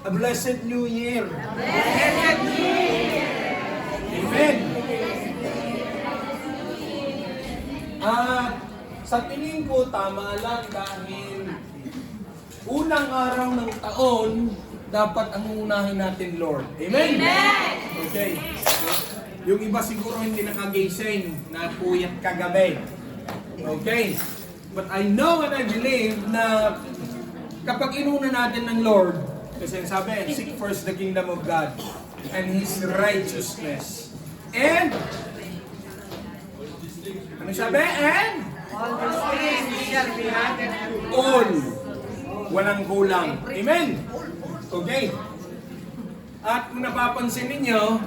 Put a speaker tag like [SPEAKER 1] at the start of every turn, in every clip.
[SPEAKER 1] A blessed New Year.
[SPEAKER 2] Blessed New Year!
[SPEAKER 1] Amen. Sa tingin ko, tama lang dahil unang araw ng taon, dapat ang unahin natin, Lord. Amen?
[SPEAKER 2] Amen!
[SPEAKER 1] Okay. Yung iba siguro hindi nakagising, na puyat kagabi. Okay. But I know and I believe na kapag inuna natin ng Lord, kasi sabi, seek first the kingdom of God and His righteousness. And, ano sabi? And,
[SPEAKER 2] All these things shall be added unto
[SPEAKER 1] all. Walang kulang. Amen? Okay. At kung napapansin ninyo,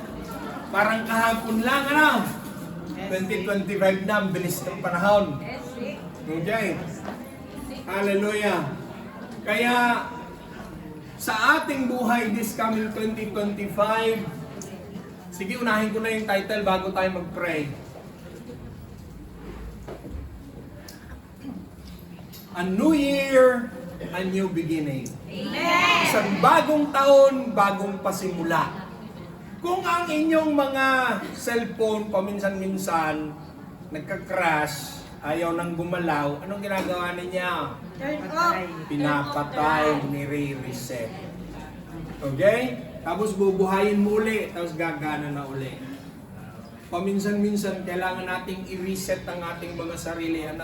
[SPEAKER 1] parang kahapon lang, 2025 na, ang bilis ng panahon. Okay. Hallelujah. Kaya, sa ating buhay this coming 2025, sige, unahin ko na yung title bago tayo mag-pray. A new year, a new beginning.
[SPEAKER 2] Amen!
[SPEAKER 1] Isang bagong taon, bagong pasimula. Kung ang inyong mga cellphone paminsan-minsan nagka-crash, ayaw nang gumalaw, anong ginagawa niya?
[SPEAKER 2] Turn off!
[SPEAKER 1] Pinapatay, nire-reset. Okay? Tapos bubuhayin mo uli, tapos gagana na uli. Paminsan-minsan, kailangan nating i-reset ang ating mga sarili, and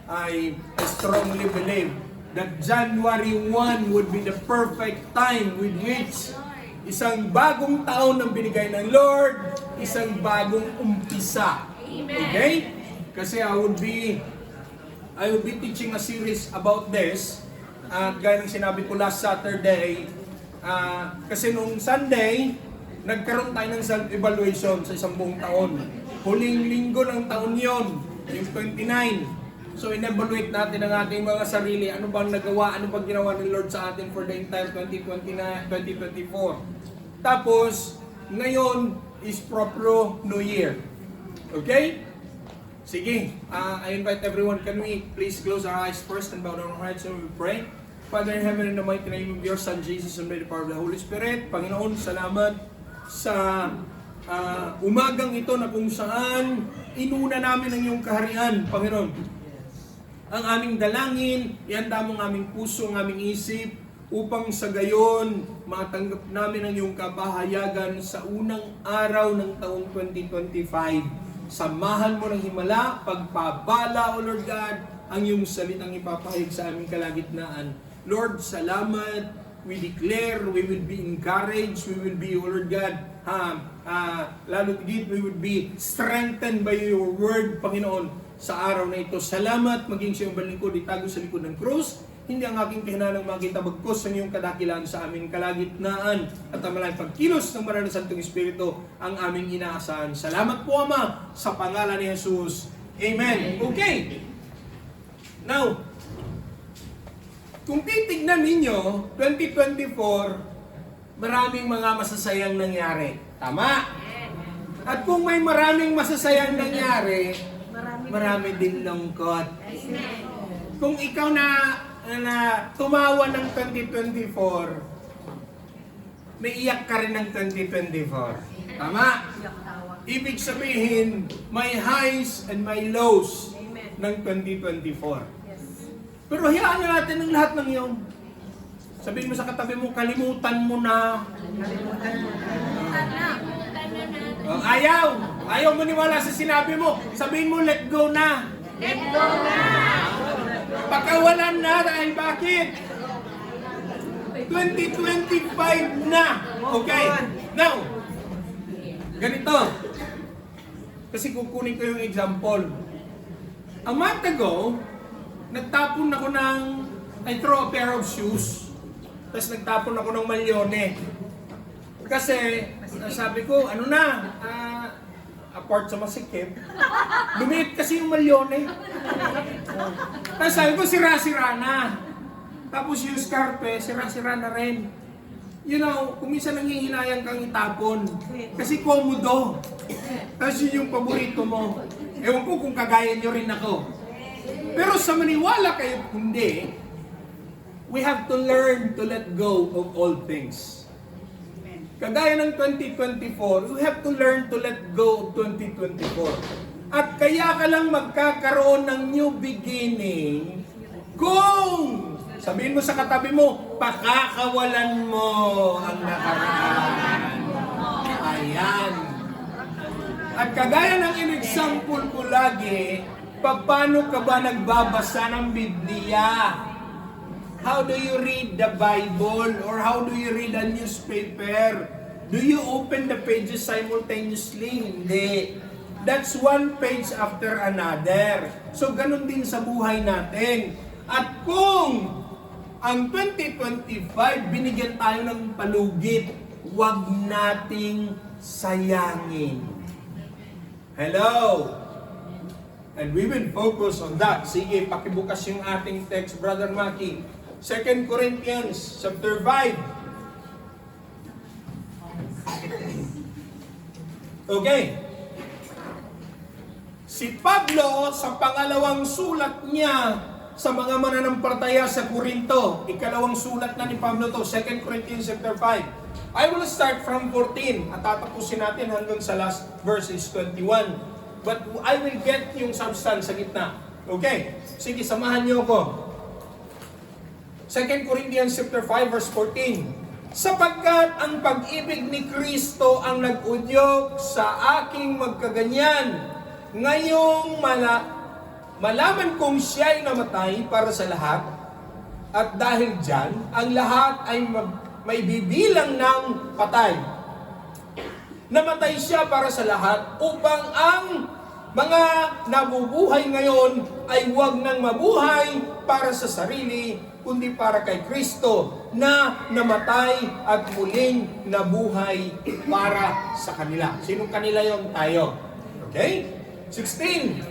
[SPEAKER 1] I strongly believe that January 1 would be the perfect time with which isang bagong taon ang binigay ng Lord, isang bagong umpisa. Okay? Kasi I would be teaching a series about this. At gaya ng sinabi ko last Saturday, kasi nung Sunday, nagkaroon tayo ng self-evaluation sa isang buong taon. Huling linggo ng taon yon, yung 29. So, in-evaluate natin ang ating mga sarili. Ano bang nagawa? Ano bang ginawa ng Lord sa atin for the entire 2024? Tapos, ngayon is proper New Year. Okay? Sige. I invite everyone. Can we please close our eyes first and bow down our heads and we pray? Father in heaven, in the mighty name of your Son, Jesus, and by the power of the Holy Spirit, Panginoon, salamat sa umagang ito na kung saan inuna namin ang iyong kaharian, Panginoon. Ang aming dalangin, ihanda mo ang aming puso, ang aming isip, upang sa gayon, matanggap namin ang iyong kabahayagan sa unang araw ng taong 2025. Samahan mo ng himala, pagpabala, O Lord God, ang iyong salitang ipapahayag sa aming kalagitnaan. Lord, salamat. We declare, we will be encouraged, we will be, O Lord God, lalo tigit, we will be strengthened by your word, Panginoon, sa araw na ito. Salamat, maging siyang balingkod, itago sa likod ng krus. Hindi ang aking kahinanang makita bagkos sa iyong kadakilaan sa aming kalagitnaan at ang malang pagkilos ng Banal na Santong Espiritu ang aming inaasahan. Salamat po, Ama, sa pangalan ni Jesus. Amen. Okay. Now, kung titignan ninyo, 2024, maraming mga masasayang nangyari. Tama? At kung may maraming masasayang nangyari, marami din lungkot. Kung ikaw na tumawa ng 2024, may iyak ka rin ng 2024. Tama? Ibig sabihin, may highs and may lows ng 2024. Pero hayaan na natin ang lahat ng iyon. Sabihin mo sa katabi mo, kalimutan mo na. Ayaw maniwala sa sinabi mo. Sabihin mo, let go na.
[SPEAKER 2] Let go na!
[SPEAKER 1] Pagkawalan na dahil bakit? 2025 na. Okay. Now, ganito. Kasi kukunin ko yung example. A month ago, nagtapon ako I throw a pair of shoes. Tapos nagtapon ako ng malyone. Kasi, sabi ko, apart sa masikip, lumiit kasi yung malyone. Tapos sabi ko, sira-sira na. Tapos yung scarpe, sira-sira na rin. You know, kung minsan nanghihinayang kang itapon. Kasi komodo. Tapos yun yung paborito mo. Ewan ko kung kagaya nyo rin ako. Pero sa maniwala kayo, hindi. We have to learn to let go of all things. Kagaya ng 2024, you have to learn to let go of 2024. At kaya ka lang magkakaroon ng new beginning kung sabihin mo sa katabi mo, pakakawalan mo ang nakaraan. Ayan. At kagaya ng in-example ko lagi, paano ka ba nagbabasa ng Biblia? How do you read the Bible? Or how do you read a newspaper? Do you open the pages simultaneously? Hindi. That's one page after another. So, ganun din sa buhay natin. At kung ang 2025, binigyan tayo ng palugit, huwag nating sayangin. Hello? And we will focus on that. Sige, pakibukas yung ating text, Brother Maki. 2 Corinthians chapter 5. Okay. Si Pablo, sa pangalawang sulat niya sa mga mananampalataya sa Corinto, ikalawang sulat na ni Pablo to, 2 Corinthians chapter 5. I will start from 14 at tatapusin natin hanggang sa last verses 21. But I will get yung substance sa gitna. Okay? Sige, samahan niyo ako. 2 Corinthians chapter 5 verse 14. Sapagkat ang pag-ibig ni Kristo ang nag-udyok sa aking magkaganyan, ngayong malaman kong siya'y namatay para sa lahat, at dahil dyan, ang lahat ay may bibilang ng patay. Namatay siya para sa lahat upang ang mga nabubuhay ngayon ay huwag nang mabuhay para sa sarili, kundi para kay Kristo na namatay at muling nabuhay para sa kanila. Sinong kanila yon? Tayo. Okay? 16.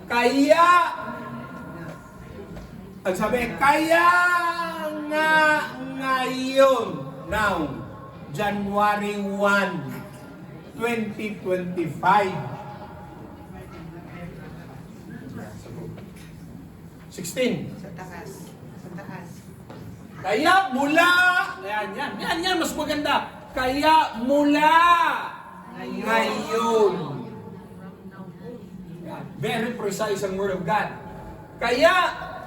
[SPEAKER 1] Kaya, ang sabi, kaya nga ngayon, now, January 1, 2025. 16.
[SPEAKER 2] Sa taas. Sa taas.
[SPEAKER 1] Kaya mula, yan, mas maganda. Kaya mula ngayon. Very precise ang Word of God. Kaya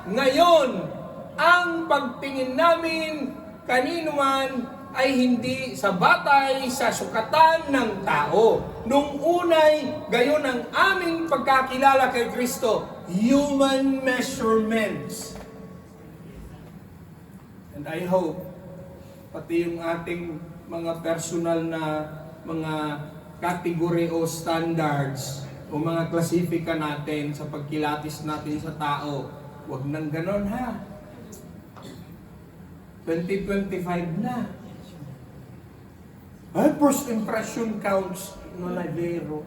[SPEAKER 1] ngayon, ang pagtingin namin kanino man ay hindi sa batay sa sukatan ng tao. Nung unay, gayon ang aming pagkakilala kay Kristo, human measurements. And I hope, pati yung ating mga personal na mga category o standards o mga klasifika natin sa pagkilatis natin sa tao, huwag nang ganon ha. 2025 na. Ay, first impression counts. No, Navero.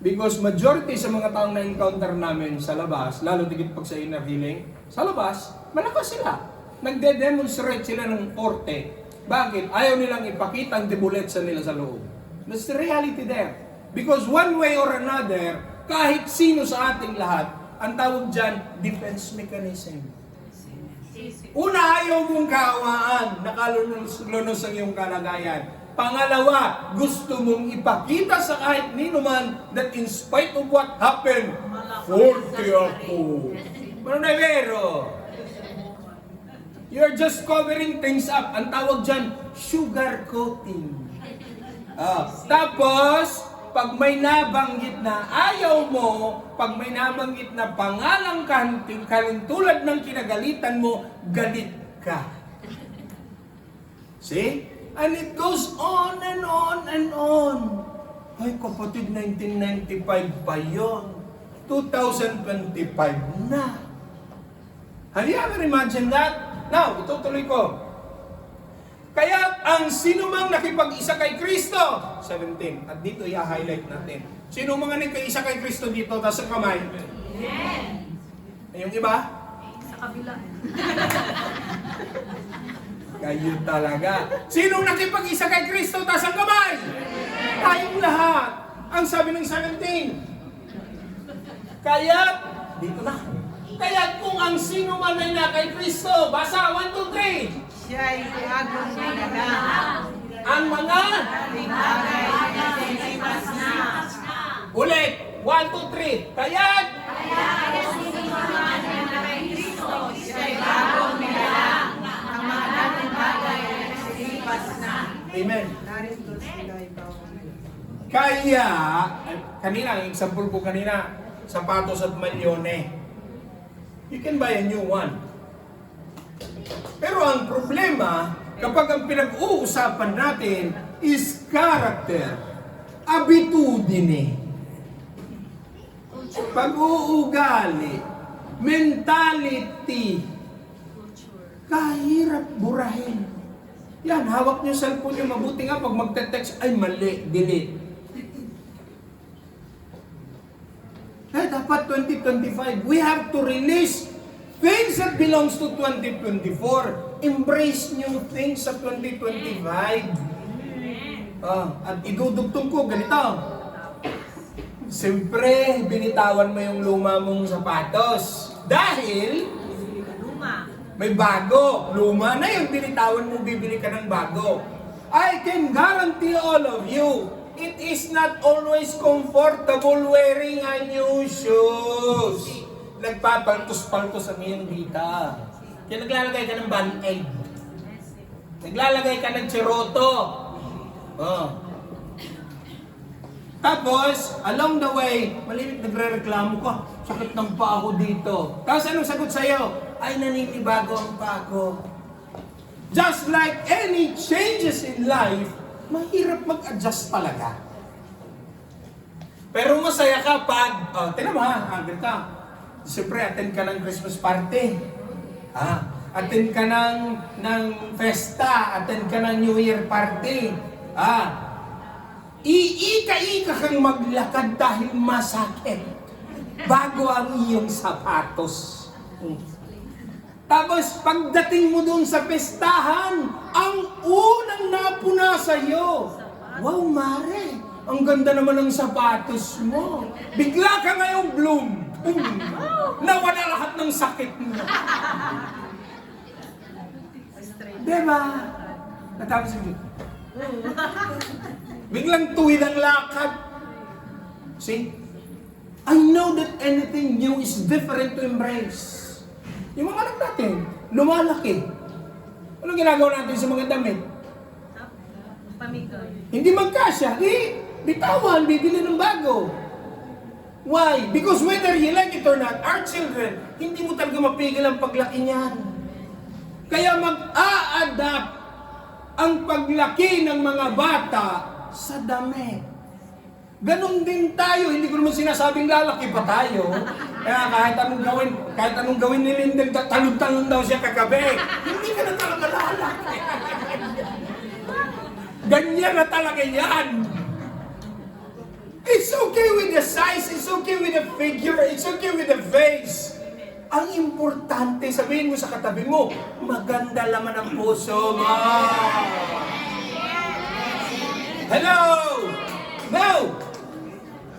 [SPEAKER 1] Because majority sa mga taong na-encounter namin sa labas, lalo tigit pag sa inner healing, sa labas, malakas sila. Nagde-demonstrate sila ng forte. Bakit? Ayaw nilang ipakita ang debuletsa nila sa loob. That's the reality there. Because one way or another, kahit sino sa ating lahat, ang tawag dyan, defense mechanism. Una, ayaw mong kaawaan, nakalunos ang iyong kalagayan. Pangalawa, gusto mong ipakita sa kahit nino man that in spite of what happened, forte ako. Manunevero. You're just covering things up. Ang tawag dyan, sugar coating. Tapos, pag may nabanggit na ayaw mo, pag may nabanggit na pangalang tulad ng kinagalitan mo, galit ka. See? And it goes on and on and on. Ay kapatid, 1995 pa yun. 2025 na. Have you ever imagined that? Now, itutuloy ko. Kaya ang sinumang nakipag-isa kay Kristo, 17, at dito i-highlight natin. Sino mga nagkaisa kay Kristo dito, taas ang kamay? Amen. Yung iba?
[SPEAKER 3] Sa kabila.
[SPEAKER 1] Kayo talaga. Sinong nakipag-isa kay Kristo, taas ang kamay? Tayong lahat. Ang sabi ng 17. Kaya, dito na. Kaya kung ang sino man ay na kay Kristo, basa 1, 2, 3.
[SPEAKER 2] Siya'y bagong nilalang.
[SPEAKER 1] Ang mga
[SPEAKER 2] Bagay na sinipas na.
[SPEAKER 1] ulit. 1, 2, 3. Kaya't
[SPEAKER 2] Siya'y bagong nilalang. Ang mga dating bagay na sinipas na.
[SPEAKER 1] Amen.
[SPEAKER 2] Narito sila'y bagong nilalang.
[SPEAKER 1] Kaya, kanina, ang example ko kanina, sapatos at malyone. You can buy a new one. Pero ang problema, kapag ang pinag-uusapan natin is character, abitudine, pag-uugali, mentality, kahirap burahin. Yan, hawak niyo cellphone niyo, mabuti nga pag magte-text, ay mali, delete. Dapat 2025, we have to release things that belongs to 2024. Embrace new things sa 2025. At idudugtong ko, ganito. Siyempre, binitawan mo yung luma mong sapatos. Dahil, may bago. Luma na yung binitawan mo, bibili ka ng bago. I can guarantee all of you, it is not always comfortable wearing a new shoes. Nagpapaltos-paltos ang iyong dita. Kaya naglalagay ka ng band-aid. Naglalagay ka ng tsiroto. Tapos, along the way, malimit nagre-reklamo ka. Sakit ng paa ko dito. Tapos anong sagot sa'yo? Ay, naninibago ang paa ko. Just like any changes in life, mahirap mag-adjust talaga. Pero masaya ka pag, tingnan mo ha, ganito. Siyempre, attend ka ng Christmas party. Attend ka ng festa, attend ka ng New Year party. Iika-ika kang maglakad dahil masakit bago ang iyong sapatos. Tapos pagdating mo doon sa pestahan, ang unang napuna sa'yo, wow Mare, ang ganda naman ng sapatos mo. Bigla ka ngayong bloom. Nawala lahat ng sakit mo. Diba? Natapos yung biglang tuwid ang lakad. See? I know that anything new is different to embrace. Yung mga anak natin, lumalaki. Anong ginagawa natin sa mga damit?
[SPEAKER 3] Pamigoy.
[SPEAKER 1] Hindi magkasya. Bitawan, bibili ng bago. Why? Because whether you like it or not, our children, hindi mo talaga mapigil ang paglaki niyan. Kaya mag-a-adapt ang paglaki ng mga bata sa damit. Ganon din tayo, hindi ko naman sinasabing lalaki pa tayo. Kaya kahit anong gawin ni Lindeng, talon-talon daw siya kagabi. Hindi ka na talaga lalaki. Ganyan na talaga yan. It's okay with the size, it's okay with the figure, it's okay with the face. Ang importante, sabihin mo sa katabi mo, maganda laman ang puso mo. Hello! Now,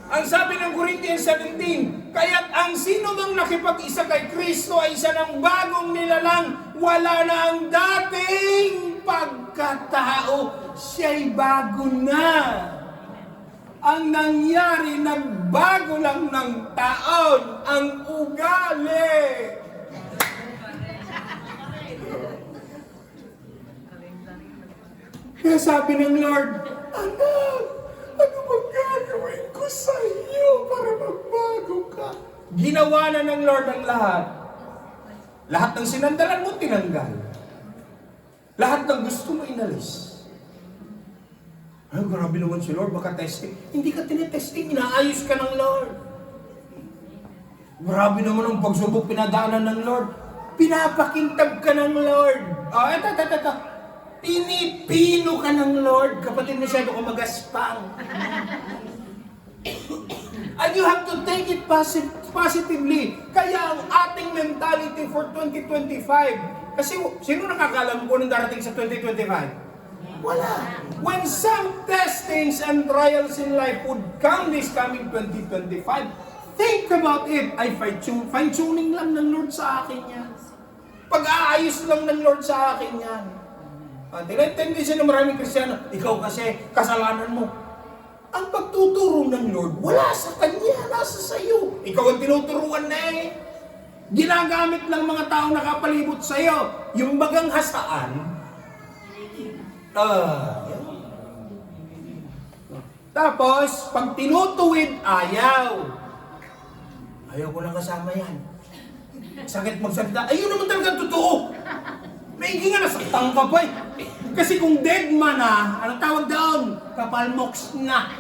[SPEAKER 1] ang sabi ng Corinthians 17, kaya't ang sino mang nakipag-isa kay Kristo ay isa ng bagong nilalang, wala na ang dating pagkatao, siya'y bago na. Ang nangyari, nagbago lang ng taon, ang ugali. Kaya sabi ng Lord, anak, ano bang gagawin ko sa iyo para magbago ka? Ginawa na ng Lord ang lahat. Lahat ng sinandalan mo, tinanggal. Lahat ng gusto mo, inalis. Ay, grabe naman si Lord, baka testing. Hindi ka tinetesting, inaayos ka ng Lord. Grabe naman ang pagsubok pinadaanan ng Lord. Pinapakintab ka ng Lord. Eto. Pinipino ka ng Lord. Kapatid, masyado ko magaspang. And you have to take it positively. Kaya ang ating mentality for 2025, kasi sino nakakalam kung anong darating sa 2025? Wala. When some testings and trials in life would come this coming 2025, think about it. Ay, fine-tuning lang ng Lord sa akin yan. Pag-aayos lang ng Lord sa akin yan. Tendency ng maraming Kristiyano, ikaw kasi, kasalanan mo. Ang pagtuturo ng Lord, wala sa Kanya, nasa sayo. Ikaw ang tinuturuan na eh. Ginagamit ng mga taong nakapalibot sa'yo. Yung bagang hasaan, yan. Tapos, pag tinutuwid, ayaw. Ayaw ko lang kasama yan. Sakit magsalita. Ayun naman talaga totoo. May nga nasaktan ka pa eh. Kasi kung dead man na, anong tawag doon? Kapalmoks na.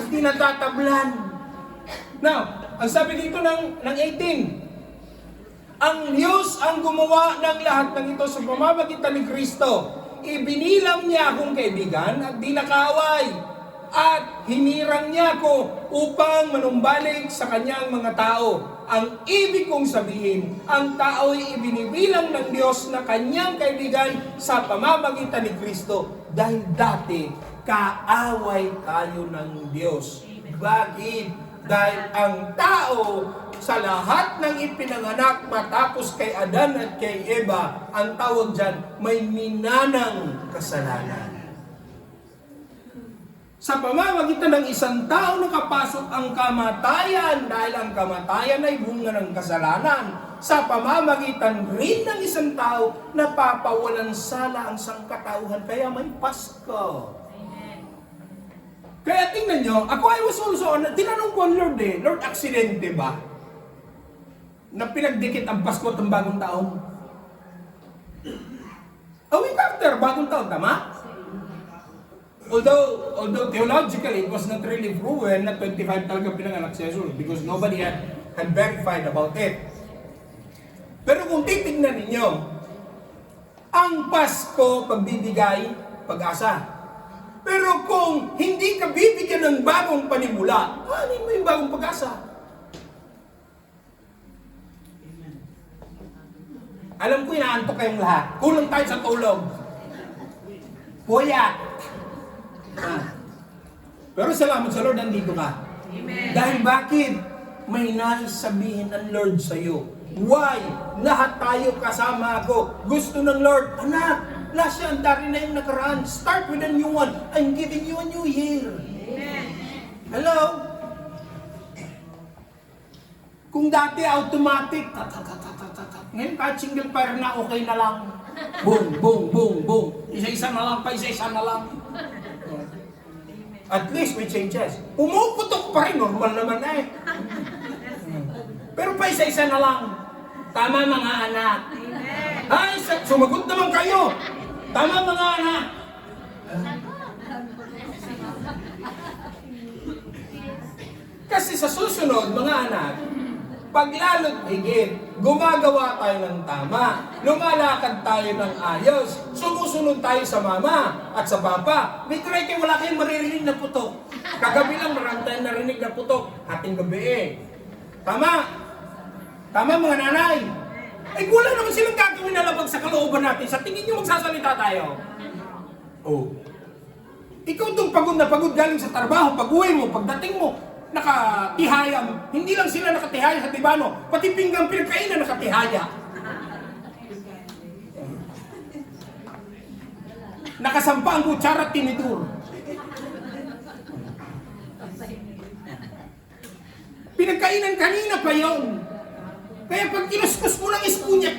[SPEAKER 1] Hindi natatablan. Now, ang sabi dito ng 18, ang Diyos ang gumawa ng lahat ng ito sa pamamagitan ni Kristo. Ibinilang niya akong kaibigan at di nakaaway. At hinirang niya ako upang manumbalik sa kanyang mga tao. Ang ibig kong sabihin, ang tao'y ibinibilang ng Diyos na kanyang kaibigan sa pamamagitan ni Kristo. Dahil dati, kaaway tayo ng Diyos. Bakit? Dahil ang tao sa lahat ng ipinanganak matapos kay Adan at kay Eva, ang tawag dyan, may minanang kasalanan. Sa pamamagitan ng isang tao nakapasok ang kamatayan dahil ang kamatayan ay bunga ng kasalanan. Sa pamamagitan rin ng isang tao napapawalan sala ang sangkatauhan, kaya may Pasko. Kaya tingnan nyo, ako I was also, tinanong ko ang Lord Lord, aksidente ba? Na pinagdikit ang Pasko at ang bagong taon? A week after, bagong taon, tama? Although theologically, it was not really proven na 25 talaga pinanganak si Jesus because nobody had verified about it. Pero kung titignan ninyo, ang Pasko, pagbibigay, pag-asa. Pero kung hindi ka bibigyan ng bagong panimula, ano mo yung bagong pag-asa? Alam ko, inaantok kayong lahat. Kulang tayo sa tulog. Puyat. Pero salamat sa Lord, nandito ka.
[SPEAKER 2] Amen.
[SPEAKER 1] Dahil bakit? May nais sabihin ng Lord sa iyo. Why? Lahat tayo kasama ako. Gusto ng Lord, anak, last year, ang dari na yung nakaraan. Start with a new one. I'm giving you a new year.
[SPEAKER 2] Amen.
[SPEAKER 1] Hello? Kung dati automatic, ngayon kahit single fire na, okay na lang. Boom, boom, boom, boom. Isa-isa na lang pa, isa-isa na lang. At least may changes. Pumuputok pa rin, normal naman na eh. Pero pa isa-isa na lang. Tama mga anak. Ay, sumagot naman kayo. Tama mga anak. Kasi sa susunod, mga anak, pag lalo't higit, gumagawa tayo ng tama, lumalakad tayo ng ayos, sumusunod tayo sa mama at sa papa. May try kayo, wala kayong maririnig na putok. Kagabi lang marami tayong narinig na putok, ating gabi eh. Tama? Tama mga nanay? Ay wala naman silang gagawin na labag sa kalooban natin. Sa tingin nyo magsasalita tayo. Oh. Ikaw itong pagod na pagod galing sa trabaho, pag-uwi mo, pagdating mo, nakatihaya. Hindi lang sila nakatihaya sa tibano, pati pinggang pinagkainan nakatihaya. Nakasampa ang kutsara at tinidur. Pinagkainan kanina pa yon. Kaya pag kinuskus mo ng spoon niya,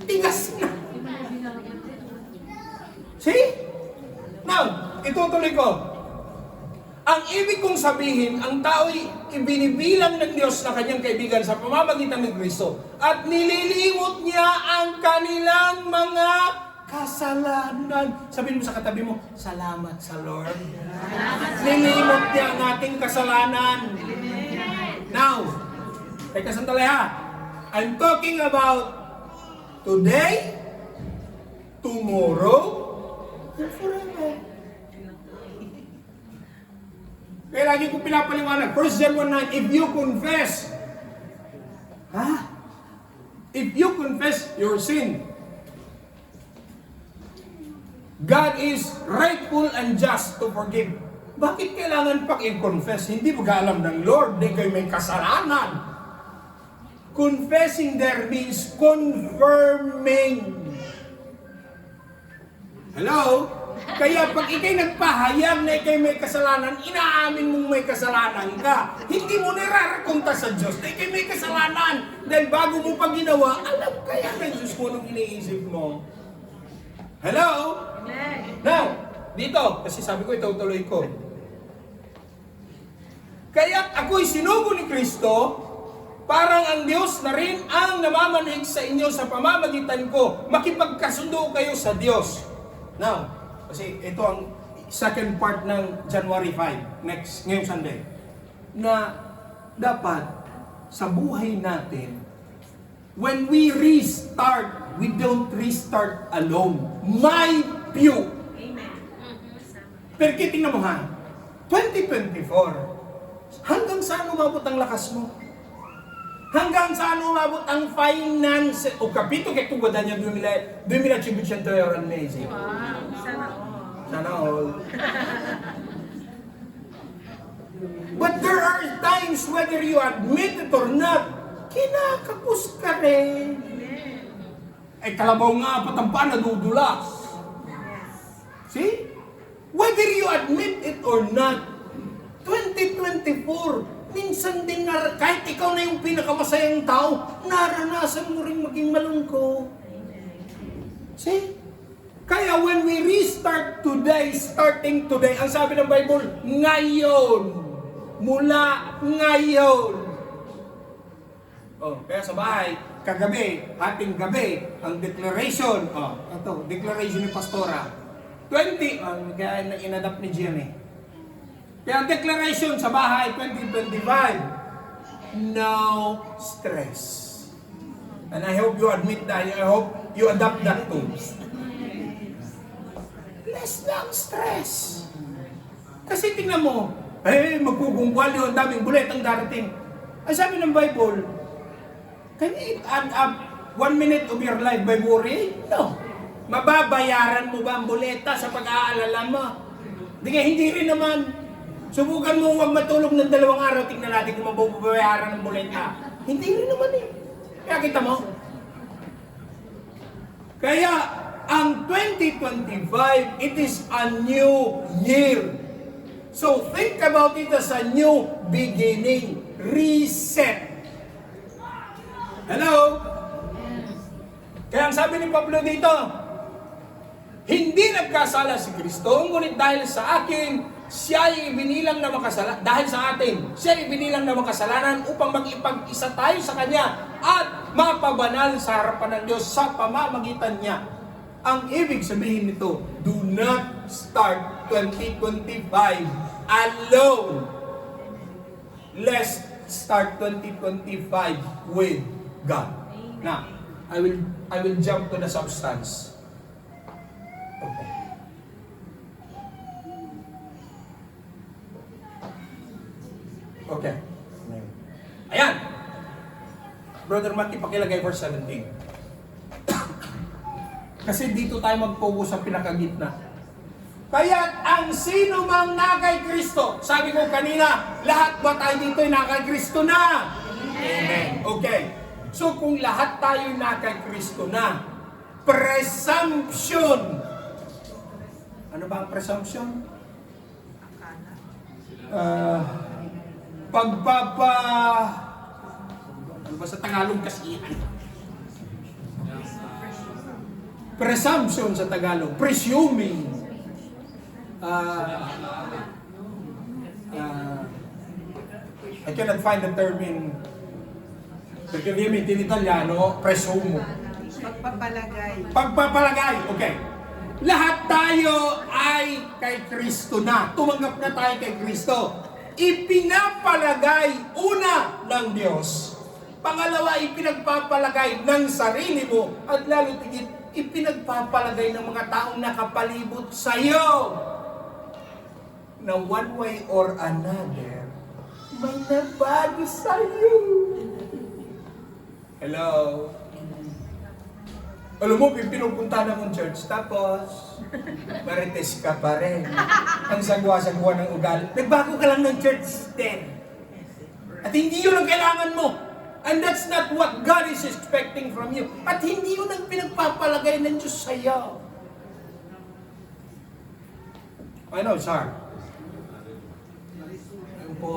[SPEAKER 1] tigas na. See? Now, itutuloy ko. Ang ibig kong sabihin, ang tao'y ibinibilang ng Diyos na kanyang kaibigan sa pamamagitan ng Kristo at nililimot niya ang kanilang mga kasalanan. Sabihin mo sa katabi mo, salamat sa Lord. Nilimot niya ang ating kasalanan. Now, teka sandali ha. I'm talking about today, tomorrow, and forever. Kaya lagi ko pinapaliwanag, 1 John 1:9, if you confess, if you confess your sin, God is rightful and just to forgive. Bakit kailangan pang i-confess? Hindi mag-aalam ng Lord, di kayo may kasalanan. Confessing there means confirming. Hello? Kaya pag ikay nagpahayag na ikay may kasalanan, inaamin mong may kasalanan ka. Hindi mo nirarakonta sa Diyos na ikay may kasalanan. Dahil bago mo pa ginawa, alam kaya ng Diyos mo nung iniisip mo. Hello? Now, dito, kasi sabi ko, itutuloy ko. Kaya ako'y sinugo ni Kristo, parang ang Diyos na rin ang namamanhig sa inyo sa pamamagitan ko. Makipagkasundo kayo sa Diyos. Now, kasi ito ang second part ng January 5, ngayong Sunday, na dapat sa buhay natin, when we restart, we don't restart alone. My view. Pero tingnan mo ha, 2024, hanggang saan umabot ang lakas mo? Hanggang saan umabot ang finance? O kapito kay tugada niya 2018 euro al mese.
[SPEAKER 2] Wow,
[SPEAKER 1] Sana all. But there are times, whether you admit it or not, kinakapos ka rin. Ay kalabaw nga, patampa, nadudulas. See? Whether you admit it or not, 2024, minsan din kahit ikaw na yung pinakamasayang tao, naranasan mo rin maging malungkot. See? Kaya when we restart today, starting today, ang sabi ng Bible, ngayon. Mula ngayon. Oh, kaya sa bahay, kagabi, hating gabi, ang declaration, ito, declaration ni Pastora. 20, kaya inadapt ni Jenny. Kaya ang declaration sa bahay 2025, no stress. And I hope you admit that. I hope you adopt that too. Less ng stress. Kasi tingnan mo, magpupungkwal yun, daming bulet ang darating. Ang sabi ng Bible, can you add up 1 minute of your life by worry? No. Mababayaran mo ba ang buleta sa pag-aalala mo? Hindi rin naman. Subukan mo huwag matulog ng 2 araw, tingnan natin kung mababayaran ng buleta. Hindi rin naman eh. Kaya kita mo? Kaya, ang 2025, it is a new year. So, think about it as a new beginning. Reset. Hello? Kaya ang sabi ni Pablo dito, hindi nagkasala si Kristo, ngunit dahil sa akin, siya ay ibinilang na makasalanan, dahil sa atin, siya ay ibinilang na makasalanan upang mag-ipag-isa tayo sa Kanya at mapabanal sa harapan ng Diyos sa pamamagitan niya. Ang ibig sabihin nito, do not start 2025 alone. Let's start 2025 with God. Now, I will jump to the substance. Okay. Okay. Ayan. Brother Matt, ipakilagay verse 17. Kasi dito tayo mag-focus sa pinakagitna. Kaya ang sino mang na kay Kristo, sabi ko kanina, lahat ba tayo dito ay na kay Kristo na? Amen. Okay. So kung lahat tayo na kay Kristo na, presumption. Ano ba ang presumption? Ano ba sa Tagalog kasi? Presumption sa Tagalog. Presuming. I cannot find the term in Italiano, presumo. Pagpapalagay, okay. Lahat tayo ay kay Kristo na. Tumanggap na tayo kay Kristo. Ipinapalagay una ng Diyos. Pangalawa, ipinagpapalagay ng sarili mo. At lalo tigit, ipinagpapalagay ng mga taong nakapalibot sa iyo. Na one way or another, may nabago sa iyo. Hello? Alam mo, pinupunta na mong church, tapos marites ka pa rin. Ang sagwa-sagwa ng ugali. Nagbago ka lang ng church din. At hindi yun ang kailangan mo. And that's not what God is expecting from you. At hindi yun ang pinagpapalagay ng Diyos sa iyo. I know it's hard. Ayun po,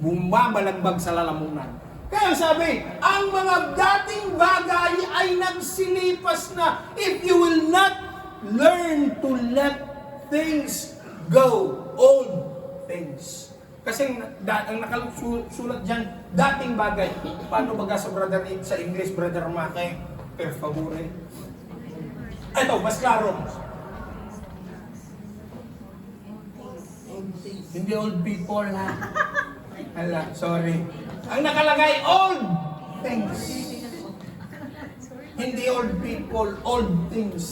[SPEAKER 1] bumabalagbag sa lalamunan. Kaya sabi, ang mga dating bagay ay nagsilipas na. If you will not learn to let things go, old things. Kasi ang nakalusulat dyan, dating bagay. Paano baga sa brother sa English, brother Maki? Per favore. Ito, mas klaro. Hindi old people, ha? Hala, sorry. Ang nakalagay, old things. Hindi old people, old things.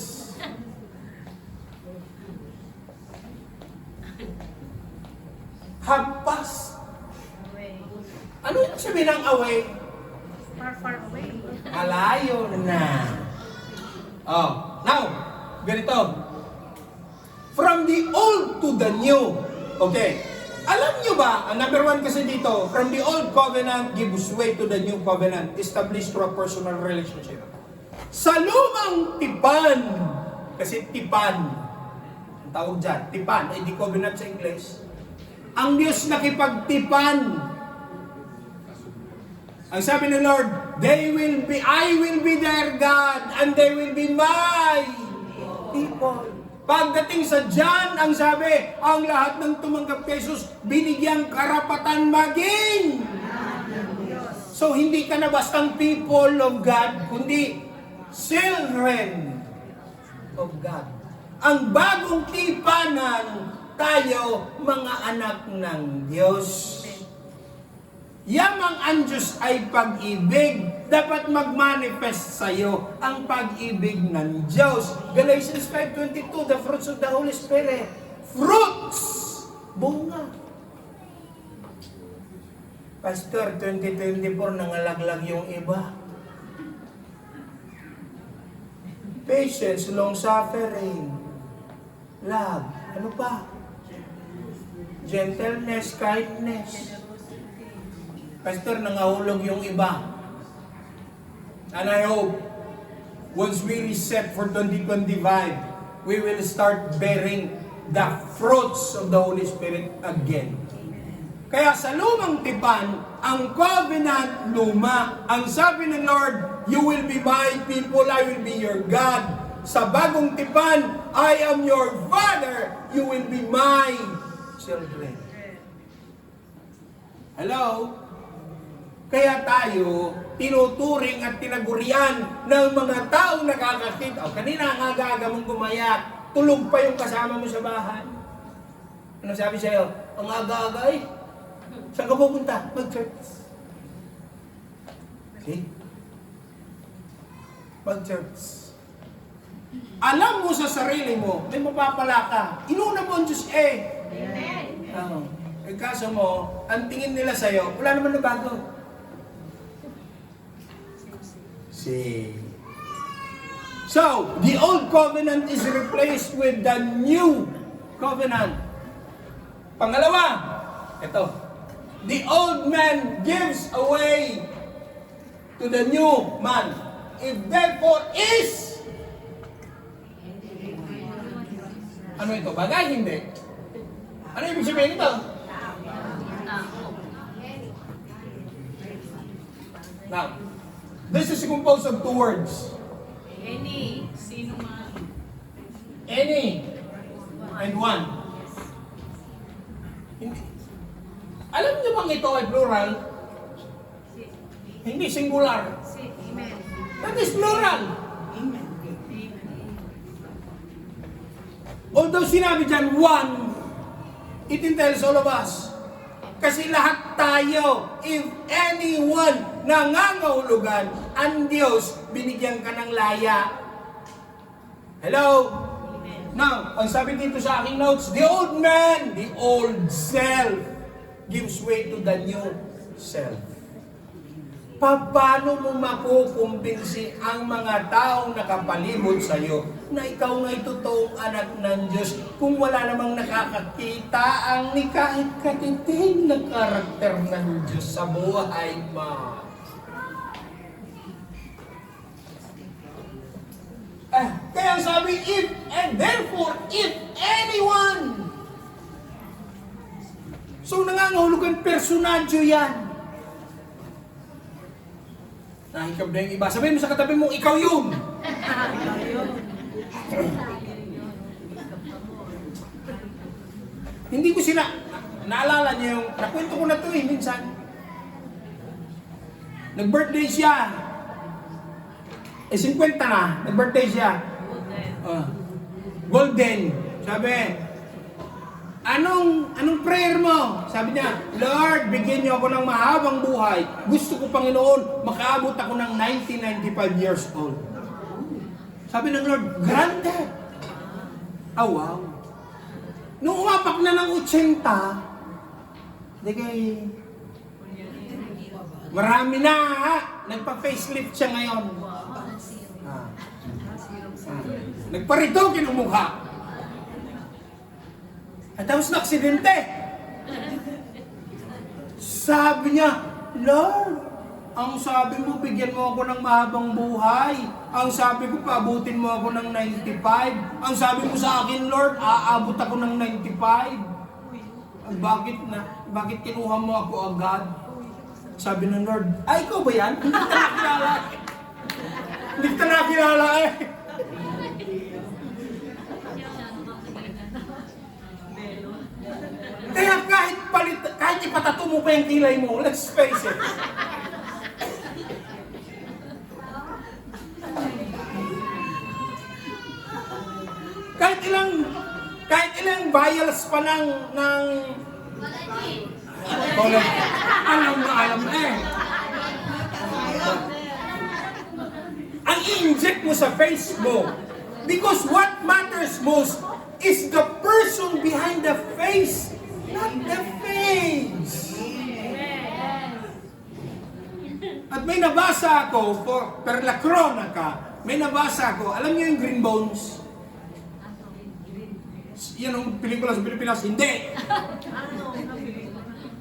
[SPEAKER 1] Hampas. Ano yung sabihin ng away?
[SPEAKER 2] Far, far away.
[SPEAKER 1] Malayo na. Oh, now, ganito. From the old to the new. Okay. Alam nyo ba, ang number one kasi dito, from the old covenant gives way to the new covenant, established through a personal relationship. Sa lumang tipan, kasi tipan, ang tawag dyan, tipan, di covenant sa English. Ang Diyos nakipagtipan. Ang sabi ng Lord, I will be their God, and they will be my people. Pagdating sa John, ang sabi, ang lahat ng tumanggap kay Jesus, binigyang karapatan maging. So, hindi ka na bastang people of God, kundi children of God. Ang bagong tipanan, tayo, mga anak ng Diyos. Yamang ang Diyos ay pag-ibig, dapat mag-manifest sa iyo ang pag-ibig ng Diyos. Galatians 5:22, the fruits of the Holy Spirit. Fruits! Bunga. Pastor, 2024, nangalaglag yung iba. Patience, long-suffering, love, ano pa? Gentleness, kindness. Pastor, nangahulog yung iba. And I hope, once we reset for 2025, we will start bearing the fruits of the Holy Spirit again. Kaya sa lumang tipan, ang covenant luma, ang sabi ng Lord, you will be my people, I will be your God. Sa bagong tipan, I am your Father, you will be my children. Hello? Kaya tayo, tinuturing at tinagurian ng mga taong nakakakita. O, kanina ang aga-aga mong gumaya, tulog pa yung kasama mo sa bahay. Ano sabi sa'yo? Ang aga-aga eh. Saan ka pupunta? Mag-church. See? Mag-church. Alam mo sa sarili mo, may mapapala ka. Inuna mo ang Diyos eh.
[SPEAKER 2] Amen.
[SPEAKER 1] Eh kaso mo, ang tingin nila sa'yo, wala naman na bago. See. So, the old covenant is replaced with the new covenant. Pangalawa, ito. The old man gives away to the new man. If therefore is... Ano ito? Bagay? Hindi. Ano ibig sabihin ito? Now, this is composed of two words.
[SPEAKER 2] Any, sino man.
[SPEAKER 1] Any and one. Hindi. Alam niyo bang ito ay plural? Hindi singular.
[SPEAKER 2] Amen.
[SPEAKER 1] That is plural. Although sinabi dyan one, it entails all of us. Kasi lahat tayo, if anyone nangangahulugan, ang Diyos, binigyan ka ng laya. Hello? Now, ang sabi dito sa aking notes, the old man, the old self, gives way to the new self. Paano mo makukumbinsi ang mga taong nakapalibot sa iyo na ikaw nga'y totoong anak ng Diyos kung wala namang nakakakita ang ni kahit katiting na karakter ng Diyos sa buhay mo? Kaya sabi, if, and therefore, if any nangangahulugan, personadyo yan. Nahikab na yung iba. Sabihin mo sa katabi mo, ikaw yun. Hindi ko sila, naalala niyo yung, nakwento ko na ito minsan. Nag-birthday siya. 50 na, nag-birthday siya. Golden. Sabi, anong prayer mo? Sabi niya, Lord, bigyan niyo ako ng mahabang buhay. Gusto ko, Panginoon, makaabot ako ng 95 years old. Sabi ng Lord, granted. Oh, wow. Nung umapak na ng 80, di kay... Marami na, ha? Nagpa-facelift siya ngayon. Nagparitokin ang mukha. At tapos na aksidente. Sabi niya, Lord, ang sabi mo, bigyan mo ako ng mahabang buhay. Ang sabi ko, paabutin mo ako ng 95. Ang sabi mo sa akin, Lord, aabot ako ng 95. Bakit kinuha mo ako agad? Sabi ng Lord, ay, ikaw ba yan? Hindi kita nakilala. Hindi kita nakilala eh. Kaya kahit ipatato mo pa yung kilay mo, let's face it. Kahit ilang vials pa ng alam na eh. Ang i-inject mo sa face mo. Because what matters most is the person behind the face, not the face. At may nabasa ako, per la cronaca, may nabasa ako, alam niyo yung Green Bones? Yan ang pelikula sa Pilipinas? Hindi!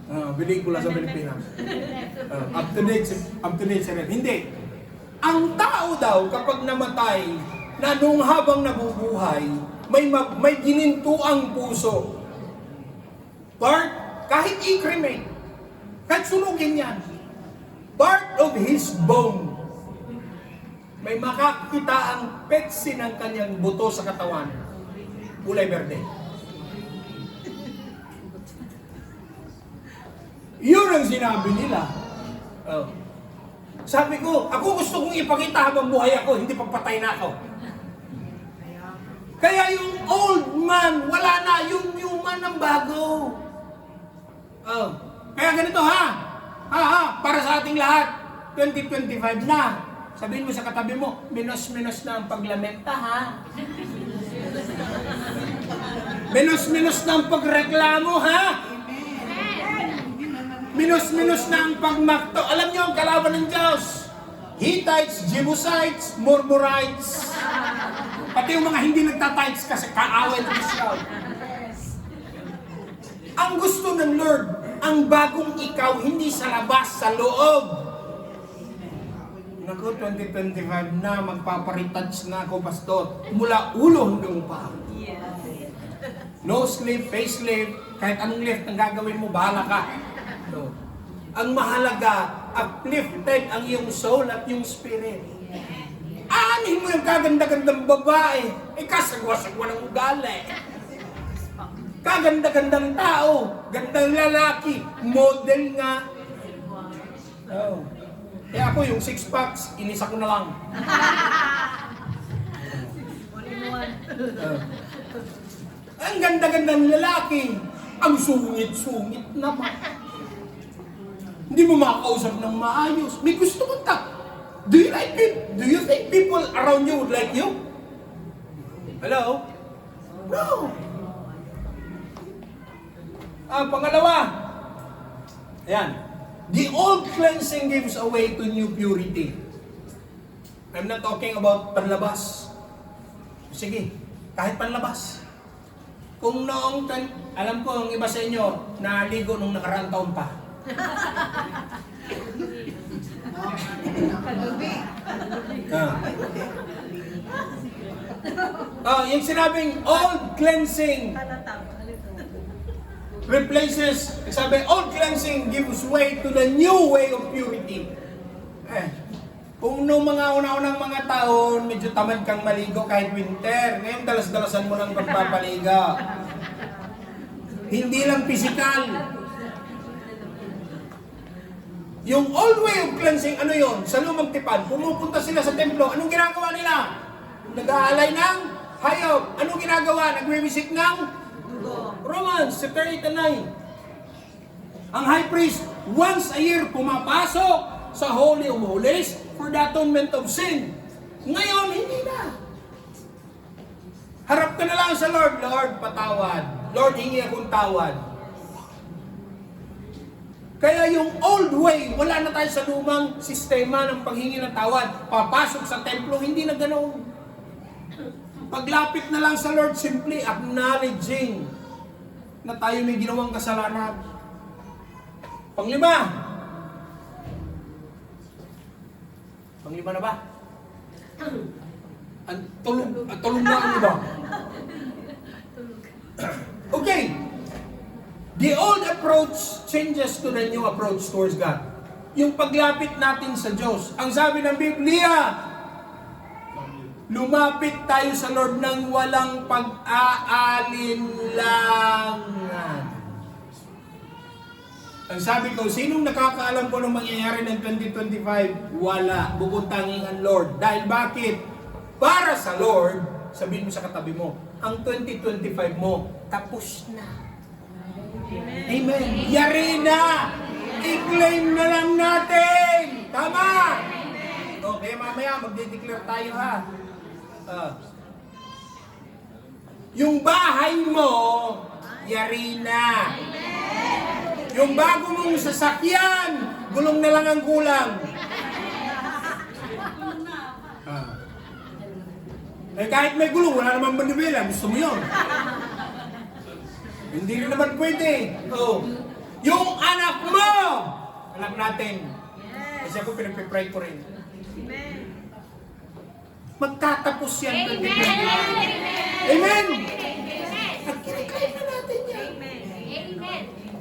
[SPEAKER 1] Pelikula sa Pilipinas. Up to date sa red. Hindi. Ang tao daw, kapag namatay, na nung habang nabubuhay, may gininto ang puso. Part, kahit i-cremate, kahit sunugin yan, part of his bone, may makakita ang petsi ng kanyang buto sa katawan, kulay berde. Yun ang sinabi nila. Sabi ko, ako gusto kong ipakita habang buhay ako, hindi pagpatay na ako. Kaya yung old man, wala na, yung new man ang bago. Kaya ganito ha, para sa ating lahat, 2025 na. Sabihin mo sa katabi mo, minus-minus na ang paglamenta ha. Minus-minus na ang pagreklamo ha. Minus-minus na ang pagmakto. Alam niyo ang kalaban ng Diyos. Hittites, Jebusites, Murmurites. Pati yung mga hindi nagtatites kasi kaaway ng Israel. Ang gusto ng Lord, ang bagong ikaw, hindi sa labas, sa loob. Naku, 2025 na, magpaparetouch na ako, pastor. Mula ulo hanggang pa. Nose lift, face lift, kahit anong lift ang gagawin mo, bahala ka. No. Ang mahalaga, uplifted ang iyong soul at yung spirit. Aanin mo yung kaganda-gandang babae, kasagwa-sagwa ng ugali. Kaganda-gandang tao, gandang lalaki, model nga. Oh. Kaya ako yung 6 packs, inisa ko na lang. Ang ganda-gandang lalaki, ang sungit-sungit naman. Hindi mo makakausap ng maayos. May gusto mo ta. Do you think people around you would like you? Hello? No. Pangalawa. Ayan. The old cleansing gives away to new purity. I'm not talking about panlabas. Sige, kahit panlabas. Kung noong, alam ko ang iba sa inyo, naligo nung nakaraang taon pa. Yung sinabing old cleansing replaces, sabi, old cleansing gives way to the new way of purity. Kung noong mga una-unang mga taon, medyo tamad kang maligo kahit winter, ngayon dalas-dalasan mo ng pagpapaligo. Hindi lang physical. Yung old way of cleansing, ano yon? Sa lumang tipan, pumupunta sila sa templo, anong ginagawa nila? Nag-aalay ng hayop. Anong ginagawa? Nagwiwisik ng Romans, chapter 8 and 9. Ang high priest, once a year, pumapasok sa Holy of Holies for the atonement of sin. Ngayon, hindi na. Harap ka na lang sa Lord. Lord, patawad. Lord, hingi akong tawad. Kaya yung old way, wala na tayo sa lumang sistema ng paghingi ng tawad. Papasok sa templo, hindi na ganoon. Paglapit na lang sa Lord, simply acknowledging na tayo may ginawang kasalanan. Panglima na ba? Tulog na ano ba? Okay. The old approach changes to the new approach towards God. Yung paglapit natin sa Diyos. Ang sabi ng Biblia, lumapit tayo sa Lord ng walang pag-aalinlangan. Ang sabi ko, sinong nakakaalam ko nung mangyayari ng 2025? Wala. Bukod tanging ang Lord. Dahil bakit? Para sa Lord, sabihin mo sa katabi mo, ang 2025 mo, tapos na. Amen. Yari na! I-claim na lang natin! Tama! Okay, mamaya magde-declare tayo ha. Yung bahay mo, yari na. Yung bago mong sasakyan, gulong na lang ang kulang. Kahit may gulong, wala naman manibela. Gusto mo yun? Hindi rin naman pwede. Yung anak mo, anak natin. Kasi ako pinagpipray ko rin. Magtatapos yan. Amen! At kiniklaim na natin yan.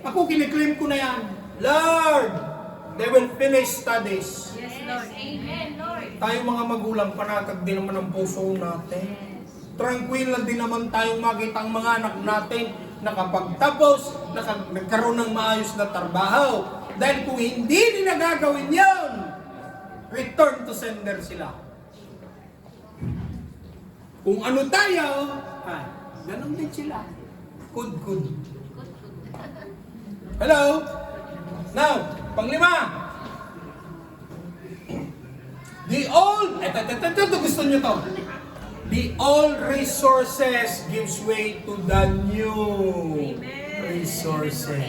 [SPEAKER 1] Ako kiniklaim ko na yan. Lord, they will finish studies.
[SPEAKER 2] Yes, Lord. Amen, Lord.
[SPEAKER 1] Tayo mga magulang, panatag din naman ang puso natin. Tranquil lang din naman tayong makita ang mga anak natin nakapagtapos, nagkaroon ng maayos na trabaho. Dahil kung hindi nila gagawin yun, return to sender sila. Kung ano tayo, ganun din sila. Good. Hello? Now, panglima. The old, ito gusto nyo to. The old resources gives way to the new resources.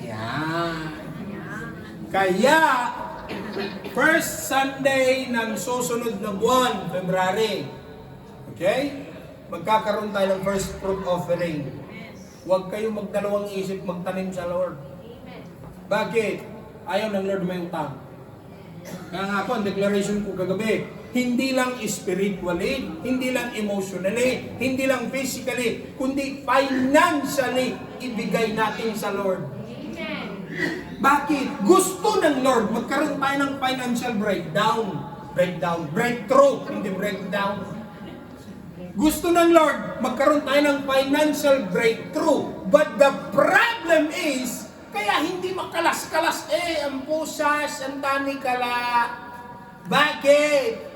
[SPEAKER 1] Yan. Kaya, first Sunday ng susunod na buwan, February, okay? Magkakaroon tayo ng first fruit offering. Huwag kayong magdalawang isip magtanim sa Lord. Bakit? Ayaw ng Lord may utang. Kaya nga ako, ang declaration ko kagabi, hindi lang spiritually, hindi lang emotionally, hindi lang physically, kundi financially ibigay natin sa Lord. Bakit? Gusto ng Lord magkaroon tayo ng financial breakthrough, hindi breakdown. Gusto ng Lord magkaroon tayo ng financial breakthrough. But the problem is, kaya hindi makalas-kalas ang pusas, ang tanikala. Bakit?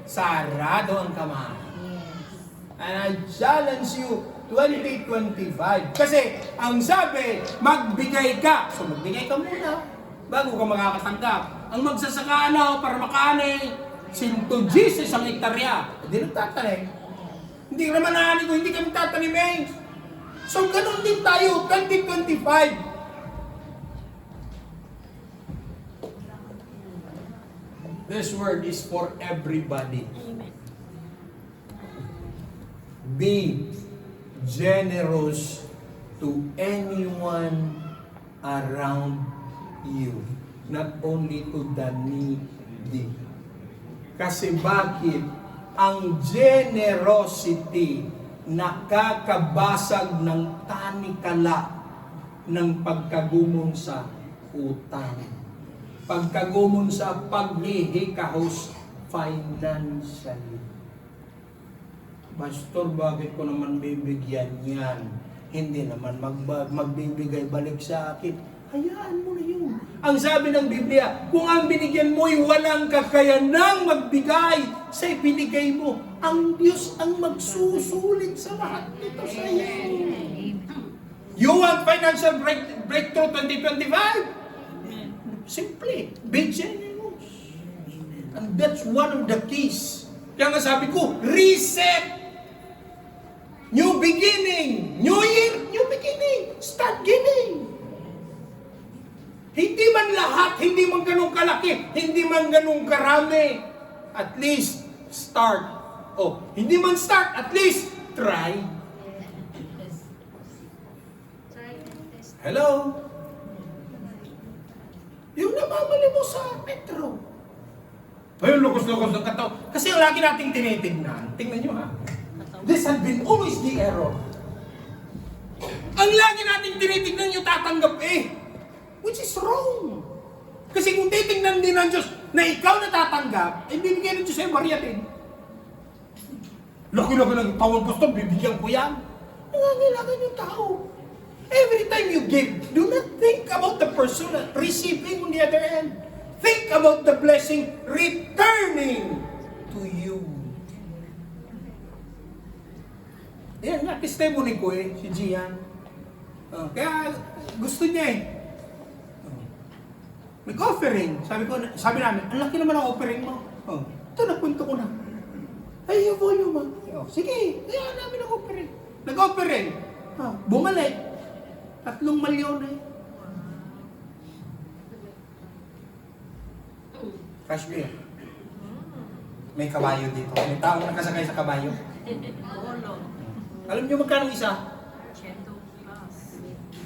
[SPEAKER 1] Sarado ang kamay. And I challenge you, 2025. Kasi, ang sabi, magbigay ka. So, magbigay ka muna bago ka makakatanggap. Ang magsasaka para makaani, 116 ang hektarya. Hindi nagtatanim. Hindi naman naani ko, hindi kami tatanim eh. So, ganun din tayo, 2025. This word is for everybody. Be generous to anyone around you, not only to the needy. Kasi bakit? Ang generosity nakakabasag ng tanikala ng pagkagumon sa utang. Pagkagumon sa paghihikahos financially. Pastor, bakit ko naman bibigyan yan? Hindi naman magbibigay balik sa akin. Hayaan mo na yun. Ang sabi ng Biblia, kung ang binigyan mo'y walang kakayanang magbigay sa ibinigay mo, ang Diyos ang magsusulit sa lahat nito sa iyo. You want financial breakthrough 2025? Simply, be generous. And that's one of the keys. Kaya nga sabi ko, reset. New beginning. New year, new beginning. Start giving. Hindi man lahat, hindi man ganun kalaki, hindi man ganun karami. At least, start. Oh, hindi man start, at least, try. Hello? Yung namamali mo sa metro. Ayun, lukos-lukos ng kataw. Kasi ang lagi nating tinitignan. Tingnan nyo ha. This has been always the error. Ang lagi nating tinitignan yung tatanggap which is wrong. Kasi kung titignan din ng Diyos na ikaw natatanggap, bibigyan ng Diyos sa'yo bariyatin. Laki-laki ng tawang gusto, bibigyan ko yan. Nangangailangan yung tao. Every time you give, do not think about the person receiving on the other end. Think about the blessing returning to you. Yan nga, testimony ko si Gian. Kaya gusto niya Nag-offering. Sabi namin, ang laki naman ang offering mo. Ito, nagpunto ko na. Ay, yung volume sige, kaya namin nag-offering. Nag-offering. Bumalik. 3 milyon Cash beer. May kabayo dito. May taong nakasakay sa kabayo. Alam niyo magkano isa?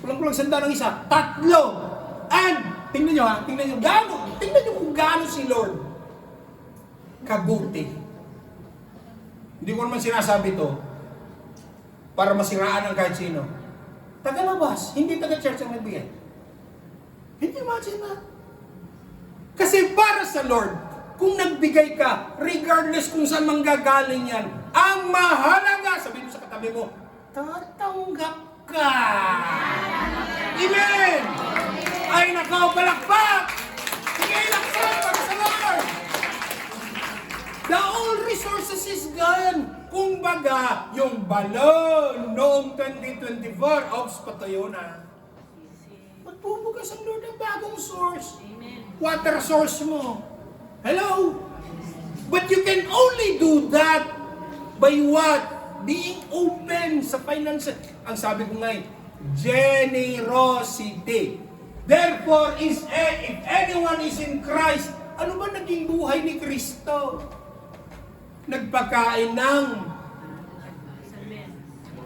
[SPEAKER 1] Kulang-kulang sanda ng isa. 3! And, tingnan nyo tingnan nyo kung gaano si Lord kabuti. Hindi ko naman sinasabi to para masiraan ng kahit sino. Tagalabas, hindi taga-church ang nagbigay. Hindi imagine na. Kasi para sa Lord, kung nagbigay ka, regardless kung saan manggagaling yan, ang mahalaga, sabihin mo sa katabi mo, tatanggap ka. Amen! Ay nakaw, palakpak! Sige, laksan para sa Lord! The all resources is gone. Kung baga, yung balon noong 2024, ops, patayo na. Magbubukas ang Lord ng bagong source. Water source mo. Hello? But you can only do that by what? Being open sa finances. Ang sabi ko ngayon, generosity. Therefore, if anyone is in Christ, ano ba naging buhay ni Kristo? Nagpakain ng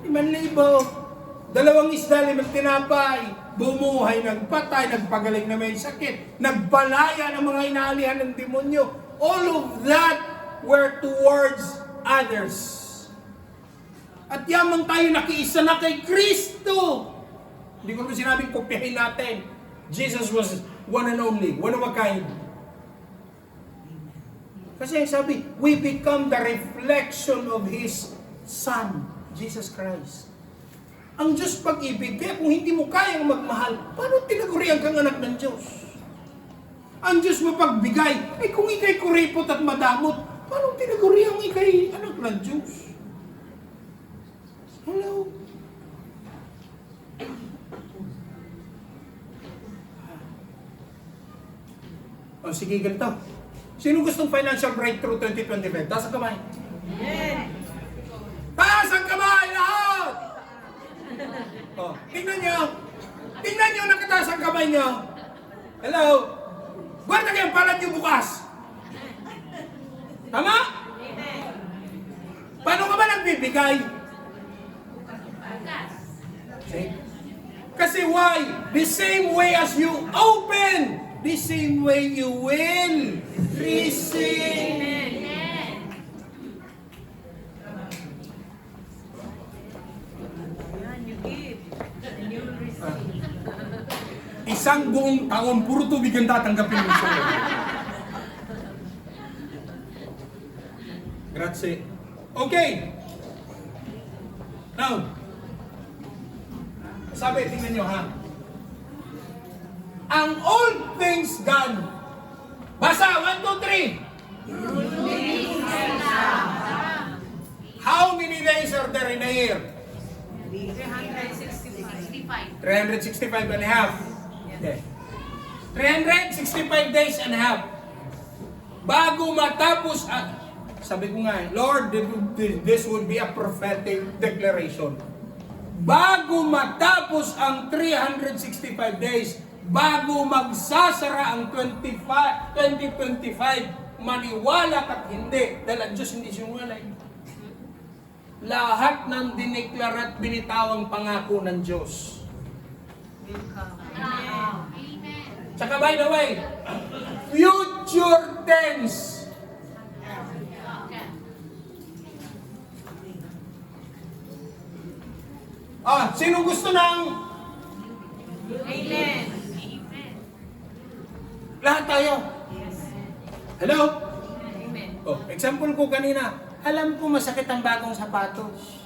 [SPEAKER 1] 5,000, 2 isda, 5 tinapay, bumuhay, nagpatay, nagpagaling na may sakit, nagbalaya ng mga inaalihan ng demonyo. All of that were towards others. At yamang tayo nakiisa na kay Kristo. Hindi ko naman sinabing kopyahin natin. Jesus was one and only, one of a kind. Kasi sabi, we become the reflection of His Son, Jesus Christ. Ang Diyos pag-ibig, kaya kung hindi mo kayang magmahal, paano tinagurihan kang anak ng Diyos? Ang Diyos mapagbigay, kung ikay kuripot at madamot, paano tinagurihan ikay anak ng Diyos? Hello? Sige, ganito. Sino gustong financial breakthrough 2025? Taas ang kamay. Taas ang kamay, lahat! Tingnan nyo, nakataas ang kamay nyo. Hello? Guarda kayo, palad nyo bukas. Tama? Paano ka ba nagbibigay? Kasi why? The same way as you open, the same way you will receive. isang buong taon, puro tubig ang tatanggapin mo sa iyo. Grazie. Okay. Now, sabi, tingnan nyo ha. Ang old things gone. Basa, 1, 2, 3. How many days are there in a year?
[SPEAKER 2] 365.
[SPEAKER 1] 365 and a half. Okay. 365 days and a half. Bago matapos, sabi ko nga, Lord, this would be a prophetic declaration. Bago matapos ang 365 days, bago magsasara ang 2025, maniwala ka't hindi, dahil ang Diyos hindi sinungaling. Lahat ng dineklara at binitawang pangako ng Diyos. Tsaka by the way, future tense. Sino gusto ng
[SPEAKER 2] Amen.
[SPEAKER 1] lahat tayo? Hello?
[SPEAKER 2] Amen.
[SPEAKER 1] Example ko kanina, alam ko masakit ang bagong sapatos.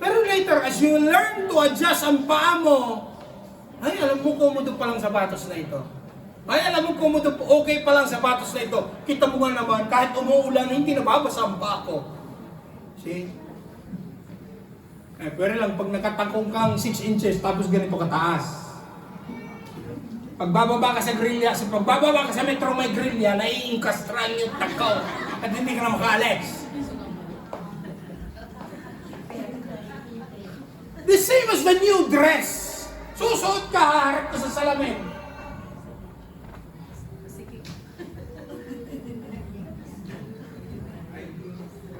[SPEAKER 1] Pero later, as you learn to adjust ang paa mo, ay, alam mo kumudo pa lang sapatos na ito. Ay, alam mo kumudo, okay pa lang sapatos na ito. Kita mo nga naman, kahit umuulan, hindi nababasa ang paa ko. See? Pero lang, pag nakatangkong kang 6 inches, tapos ganito kataas. Pagbababa ka sa grilya, pagbababa ka sa metro may grilya, naiingkastran yung takaw at hindi ka na makaalis. The same as the new dress. Susuot ka, harap ka sa salamin.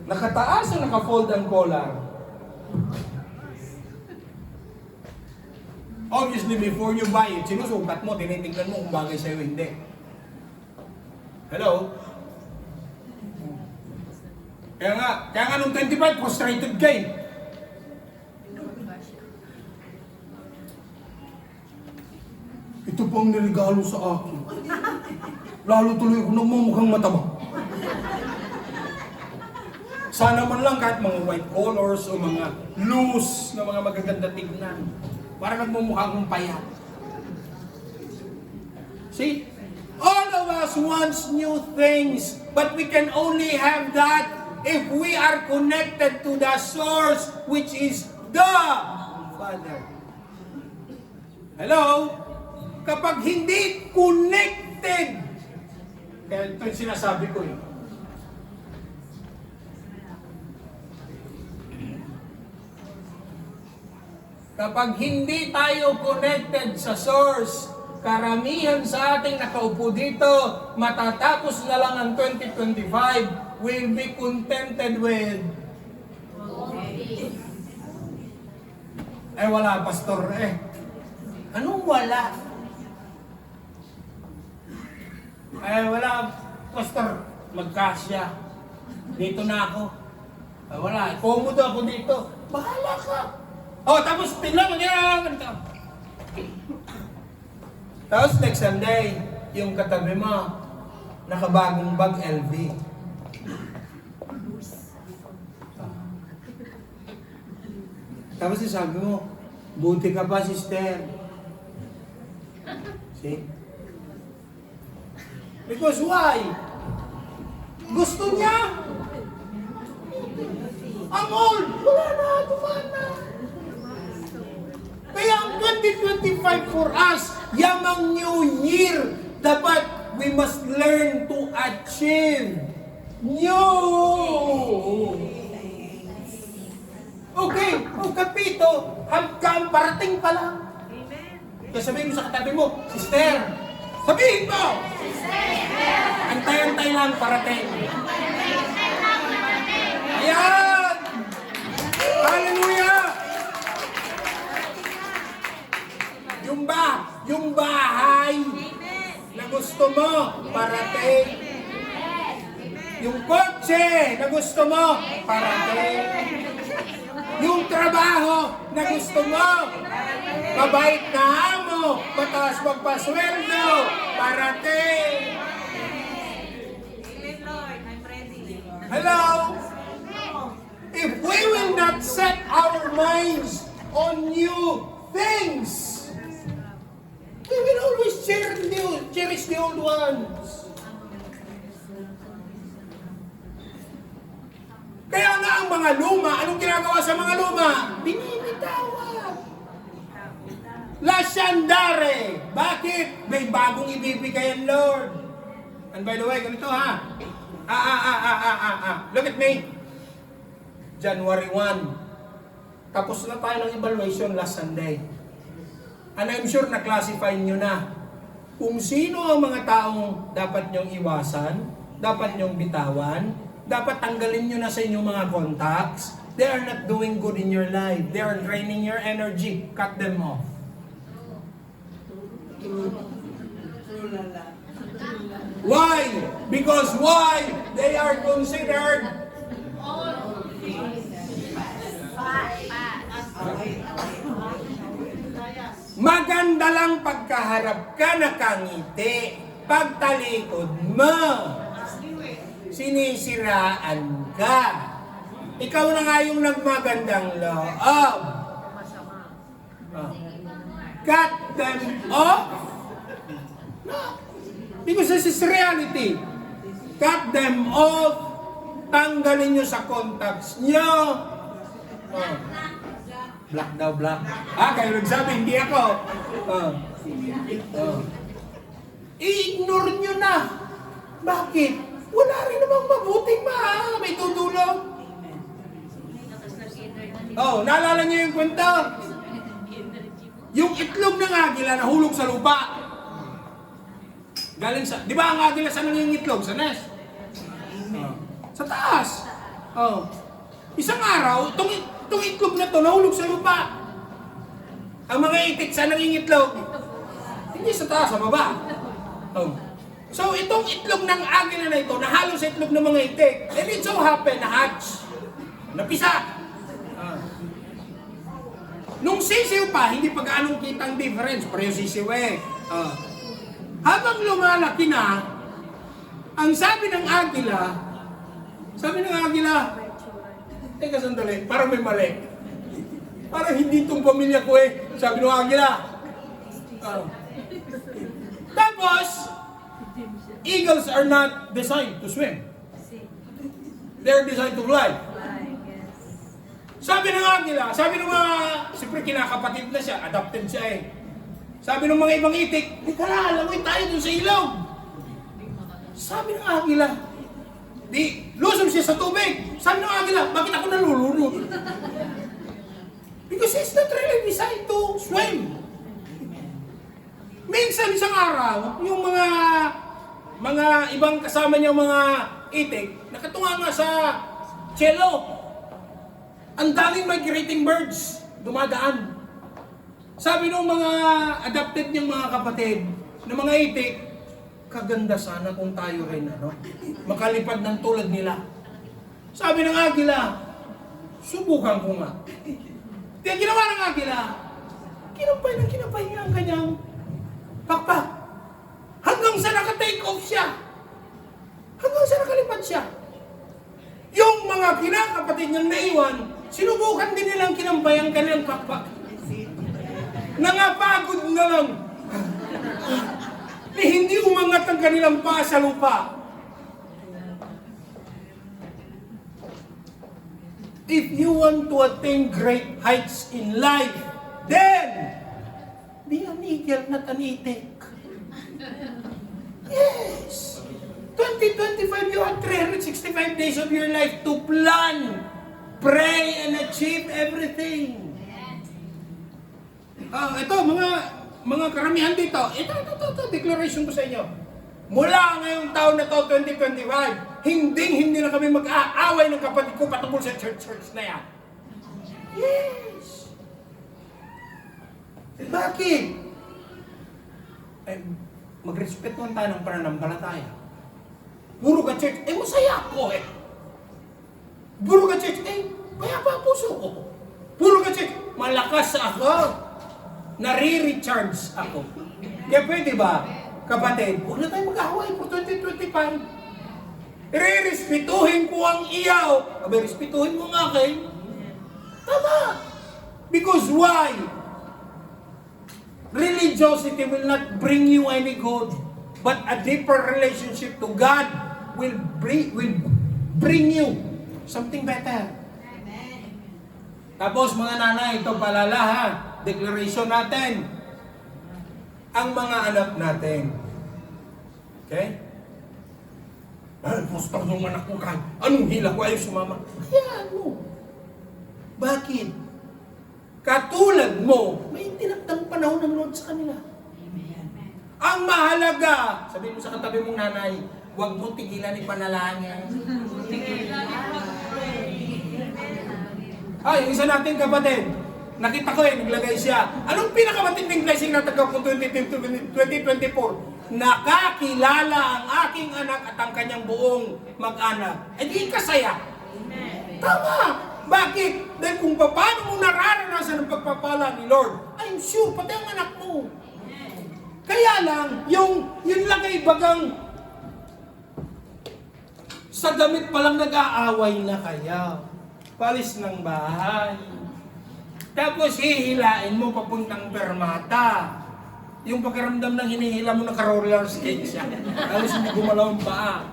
[SPEAKER 1] Nakataas o naka-fold ang collar? Obviously, before you buy it, sinusukat mo, tinitingnan mo kung bagay sa'yo, hindi. Hello? Kaya nga nung 25, frustrated ka eh. Ito po ang niregalo sa akin. Lalo tuloy ako nagmumukhang mataba. Sana man lang kahit mga white colors o mga loose na mga magaganda tignan. Para nagmumukha akong payat. See? All of us wants new things, but we can only have that if we are connected to the source, which is the Father. Hello? Kapag hindi connected, kaya ito yung sinasabi ko eh. Kapag hindi tayo connected sa source, karamihan sa ating nakaupo dito, matatapos na lang ang 2025, will be contented with wala, pastor, anong wala? Wala, pastor, magkasya. Dito na ako. Wala, komodo ako dito. Bahala ka. Tapos tingnan mo ganito. Tapos next Sunday, yung katabi mo, nakabagong bag LV. Tapos sabi mo, buti ka pa, sister. See? Because why? Gusto niya. Ang old, wala na, tumana. Kaya ang 2025 for us, yamang new year, dapat we must learn to achieve new. Okay, kapito, hanggang parating pa lang. Kaya sabihin mo sa katabi mo, sister, sabihin mo! Sister! Antay-antay lang parating. Ayan! Hallelujah! Yung bahay na gusto mo, parating. Yung kotse na gusto mo, parating.
[SPEAKER 3] yung trabaho na gusto mo. Mabait na amo, mataas magpasweldo, parating. Hello? If we will not set our minds on new things, we will always cherish the old ones. Kaya nga ang mga luma, anong ginagawa sa mga luma? Binibitawan. La Shandare. Bakit? May bagong ibibigay ang Lord. And by the way, ganito ha. Look at me. January 1. Tapos na tayo ng evaluation last Sunday. And I'm sure na-classify nyo na kung sino ang mga taong dapat nyong iwasan, dapat nyong bitawan, dapat tanggalin nyo na sa inyong mga contacts. They are not doing good in your life. They are draining your energy. Cut them off. Why? Because why? They are considered maganda lang pagkaharap ka nakangiti. Pagtalikod mo, sinisiraan ka. Ikaw na nga yung nagmagandang loob. Cut them off? No. Because this is reality. Cut them off. Tanggalin nyo sa contacts nyo. Black daw, black. Kayo nagsabi, hindi ako. I-ignore nyo na. Bakit? Wala rin namang mabuting may tutulong. Naalala nyo yung kwento? Yung itlog ng agila nahulog sa lupa. Galing sa, di ba ang agila saan yung itlog? Sa nest? Sa taas. Isang araw, itong itlog na to nahulog sa lupa. Ang mga itik saan nangingitlog? Hindi sa taas, sa baba. So itong itlog ng agila na ito, nahalo sa itlog ng mga itik. And it so happen na hatch. Napisa. Nung sisiw pa, hindi pa gaanong kitang difference, pero yung sisiw habang lumalaki na, ang sabi ng agila, teka sandali, parang may mali. Parang hindi itong pamilya ko sabi ng agila. Tapos, eagles are not designed to swim. They're designed to fly. Sabi ng agila, sabi ng mga, siyempre kinakapatid na siya, adopted siya Sabi ng mga ibang itik, di ka na, alangoy tayo dun sa ilog. Sabi ng agila, di, lusog siya sa tubig. Sabi ng agila, bakit ako nalulunod? Because it's not really designed to swim. Minsan isang araw, yung mga ibang kasama niya mga itik, nakatunga nga sa cello. Ang daming migrating birds dumadaan. Sabi ng mga adopted niyang mga kapatid, ng mga itik, kaganda sana kung tayo rin, makalipad ng tulad nila. Sabi ng agila, subukan ko nga. Kaya ginawa ng agila, kinampay niya ang kanyang pakpak. Hanggang sa naka-take off siya. Hanggang sa nakalipad siya. Yung mga kinakapatid niyang naiwan, sinubukan din nilang kinampay ang kanilang pakpak. Nangapagod na lang. Hindi umangat ang kanilang paa sa lupa. If you want to attain great heights in life, then be an eagle, not an itik. Yes. 2025, you have 365 days of your life to plan, pray, and achieve everything. Ito, mga karamihan dito, ito, declaration ko sa inyo. Mula ngayong taon na to, 2025, hindi na kami mag-aaway ng kapatid ko patungkol sa church na yan. Yes. Bakit? Magrespetuhan tayo ng pananampalataya. Puro ka church, masaya ako Puro ka church, payapa ang puso ko. malakas ako. Nare-recharge ako. Kaya pwede ba, kapatid, huwag na tayo mag-away for 2025. Re-respetuhin ko ang iyaw. Abay, respetuhin mo ang akin. Tama. Because why? Religiosity will not bring you any good, but a deeper relationship to God will bring you something better. Tapos mga nanay, ito palala ha, declaration natin. Ang mga anak natin. Okay? Gusto yung anak ko ka. Anong hila ko? Ayaw sumama. Kaya ano? Bakit? Katulad mo, may tinagtang panahon ng Lord sa kanila. Ang mahalaga, sabihin mo sa katabi mong nanay, huwag mo tigilan yung panalangin. Yung isa natin kapatid, nakita ko naglagay siya. Anong pinakamatinding blessing na tagaw ko 2024? Nakakilala ang aking anak at ang kanyang buong mag-anak. E di kasaya. Tama! Bakit? Dahil kung paano mo nararanasan ang pagpapala ni Lord, I'm sure, pati ang anak mo. Kaya lang, yun lang ay bagang sa damit pa lang nag-aaway na kaya. Palis ng bahay. Tapos hihilain mo papuntang permata. Yung pagkaramdam ng hinihila mo naka-roller skate siya. Tapos hindi gumalaw ang paa.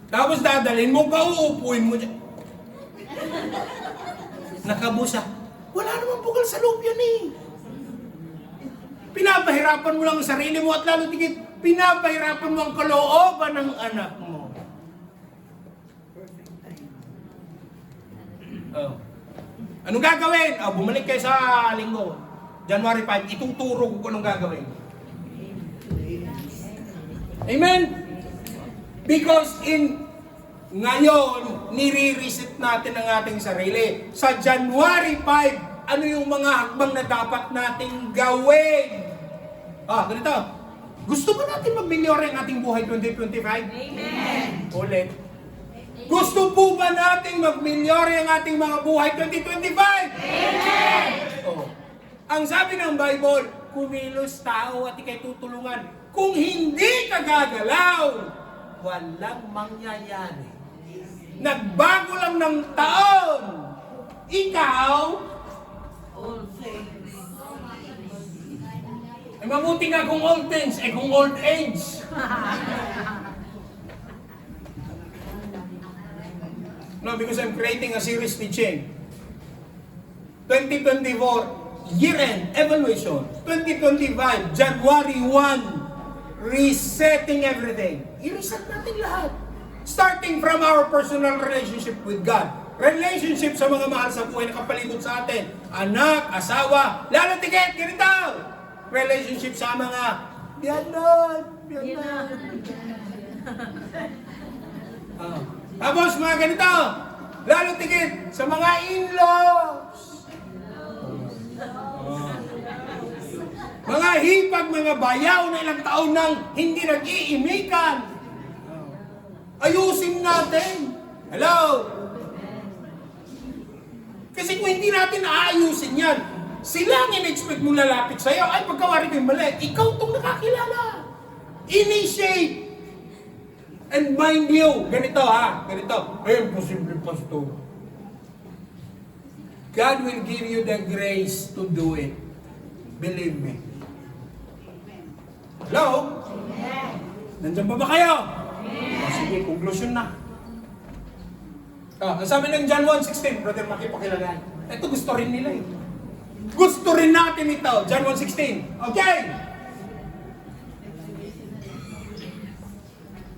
[SPEAKER 3] Tapos dadalhin mo, pauupuin mo dyan. Nakabusa. Wala namang bukal sa loob yan eh. Pinapahirapan mo lang ang sarili mo at lalo tigit, pinapahirapan mo ang kalooban ng anak mo. Anong gagawin? Bumalik kayo sa linggo. January 5, ituturo ko anong gagawin. Amen? Because ngayon, nire-reset natin ang ating sarili. Sa January 5, ano yung mga hakbang na dapat nating gawin? Ganito. Gusto ba natin mag-milyore ang ating buhay 2025?
[SPEAKER 2] Amen.
[SPEAKER 3] Ulit. Gusto po ba nating mag-milyore ang ating mga buhay 2025?
[SPEAKER 2] Amen.
[SPEAKER 3] Ang sabi ng Bible, kumilos tao at ikay tutulungan. Kung hindi ka gagalaw, walang mangyayari. Nagbago lang ng taon. Ikaw, mabuti nga kung old things, kung old age. No, because I'm creating a series teaching. 2024, year-end evaluation. 2025, January 1, resetting everything. I-reset natin lahat. Starting from our personal relationship with God. Relationship sa mga mahal sa buhay na kapalibot sa atin. Anak, asawa, lalo tiket, ganito. Relationship sa mga biyanan. Tapos mga ganito, lalo tigit sa mga in-laws. Mga hipag, mga bayaw na ilang taon nang hindi nag-iimikan. Ayusin natin. Hello? Kasi kung hindi natin aayusin yan, sila ang in-expect mong lalapit sa'yo. Ay, pagkawari ko yung mali, ikaw itong nakakilala. Initiate. And mind you, ganito ganito. Imposible, pastor. God will give you the grace to do it. Believe me. Hello? Nandiyan pa ba kayo? Sige, conclusion na. Ang sabi ng John 1:16, Brother Maki, pakilagay. Ito gusto rin nila eh. Gusto rin natin ito. John 1:16. Okay?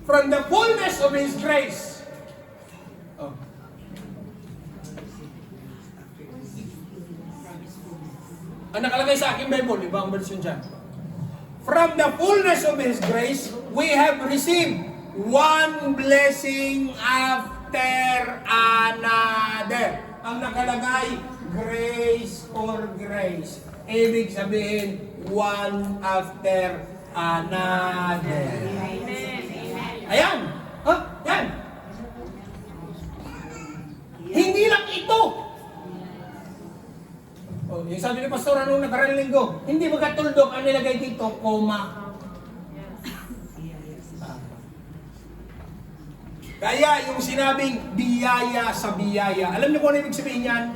[SPEAKER 3] From the fullness of His grace. Ang nakalagay sa aking Bible, ibang version dyan. From the fullness of His grace, we have received one blessing after another. Ang nakalagay, grace for grace. Ibig sabihin, one after another. Ayan. Yan. Hindi lang ito. yung sabi ni Pastor anong nakarang linggo, hindi ba katuldok ang nilagay dito, koma. Kaya yung sinabing biyaya sa biyaya, alam niyo kung ano ibig sabihin yan?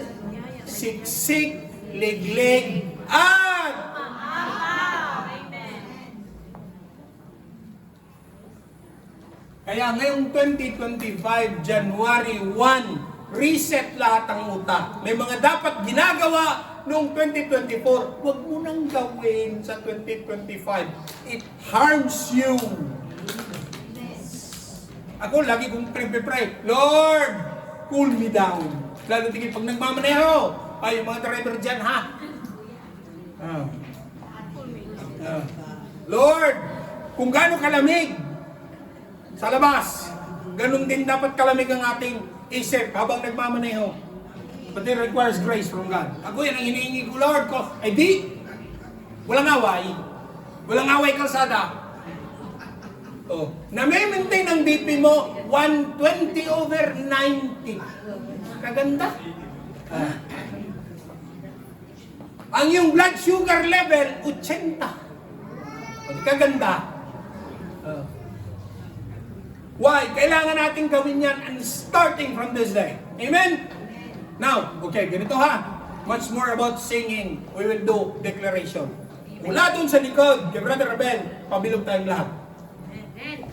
[SPEAKER 3] Siksik, liglig, at kaya ngayong 2025, January 1, reset lahat ang utak. May mga dapat ginagawa noong 2024, huwag mo nang gawin sa 2025. It harms you. Ako, lagi kong pray, Lord, cool me down. Lalo tingin, pag nagmamaneho, ay, yung mga driver dyan, ha? Lord, kung gaano kalamig sa labas, ganun din dapat kalamig ang ating isip habang nagmamaneho. But it requires grace from God. Ako yan ang hinihingi ko, Lord ko. Ay di, walang away. Walang away kalsada. Oh, na may maintain ang BP mo 120/90. Kaganda. Ang iyong blood sugar level 80. Kaganda. Why? Kailangan natin gawin yan and starting from this day. Amen? Now, okay, ganito ha. Much more about singing. We will do declaration. Mula dun sa likod, kay Brother Abel, pabilog tayong lahat.
[SPEAKER 2] Amen.